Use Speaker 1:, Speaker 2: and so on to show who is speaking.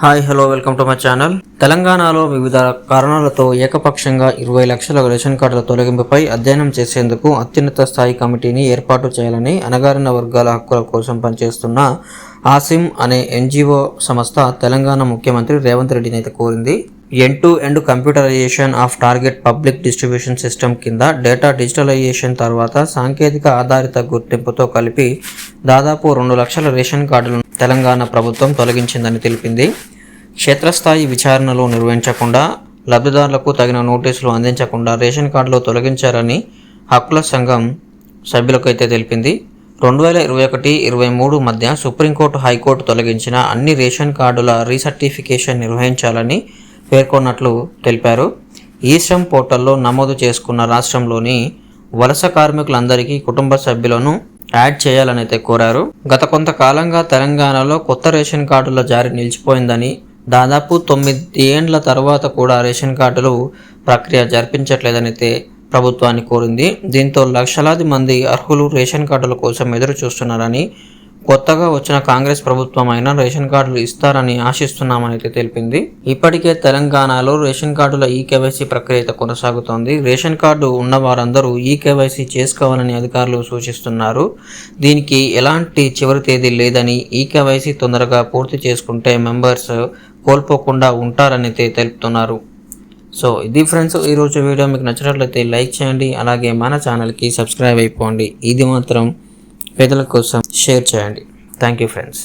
Speaker 1: Hi hello welcome to my channel. తెలంగాణలో వివిధ కారణాలతో ఏకపక్షంగా 20 లక్షల రేషన్ కార్డుల తొలగింపుపై అధ్యయనం చేసేందుకు అత్యున్నత స్థాయి కమిటీని ఏర్పాటు చేయాలని అణగారిన వర్గాల హక్కుల కోసం పనిచేస్తున్న ఆసిమ్ అనే ఎన్జిఓ సంస్థ తెలంగాణ ముఖ్యమంత్రి రేవంత్ రెడ్డిని అయితే కోరింది. End to end computerization of target public distribution system కింద డేటా డిజిటలైజేషన్ తర్వాత సాంకేతిక ఆధారిత గుర్తింపుతో కలిపి దాదాపు 2 లక్షల రేషన్ కార్డులను తెలంగాణ ప్రభుత్వం తొలగించిందని తెలిపింది. క్షేత్రస్థాయి విచారణలు నిర్వహించకుండా, లబ్ధిదారులకు తగిన నోటీసులు అందించకుండా రేషన్ కార్డులు తొలగించారని హక్కుల సంఘం సభ్యులకు అయితే తెలిపింది. 2021-23 మధ్య సుప్రీంకోర్టు, హైకోర్టు తొలగించిన అన్ని రేషన్ కార్డుల రీసర్టిఫికేషన్ నిర్వహించాలని పేర్కొన్నట్లు తెలిపారు. ఈ శ్రమ్ పోర్టల్లో నమోదు చేసుకున్న రాష్ట్రంలోని వలస కార్మికులందరికీ కుటుంబ సభ్యులను యాడ్ చేయాలని అయితే కోరారు. గత కొంతకాలంగా తెలంగాణలో కొత్త రేషన్ కార్డుల జారీ నిలిచిపోయిందని, దాదాపు 9 ఏండ్ల తర్వాత కూడా రేషన్ కార్డులు ప్రక్రియ జరిపించట్లేదని అయితే ప్రభుత్వాన్ని కోరింది. దీంతో లక్షలాది మంది అర్హులు రేషన్ కార్డుల కోసం ఎదురు చూస్తున్నారని, కొత్తగా వచ్చిన కాంగ్రెస్ ప్రభుత్వం అయినా రేషన్ కార్డులు ఇస్తారని ఆశిస్తున్నామని అయితే తెలిపింది. ఇప్పటికే తెలంగాణలో రేషన్ కార్డుల ఈకేవైసీ ప్రక్రియ కొనసాగుతోంది. రేషన్ కార్డు ఉన్న వారందరూ ఈకేవైసీ చేసుకోవాలని అధికారులు సూచిస్తున్నారు. దీనికి ఎలాంటి చివరి తేదీ లేదని, ఈకేవైసీ తొందరగా పూర్తి చేసుకుంటే మెంబర్స్ కోల్పోకుండా ఉంటారని అయితే తెలుపుతున్నారు. సో ఇది ఫ్రెండ్స్, ఈరోజు వీడియో మీకు నచ్చినట్లయితే లైక్ చేయండి, అలాగే మన ఛానల్కి సబ్స్క్రైబ్ అయిపోండి. ఇది మాత్రం పేదల కోసం షేర్ చేయండి. Thank you friends.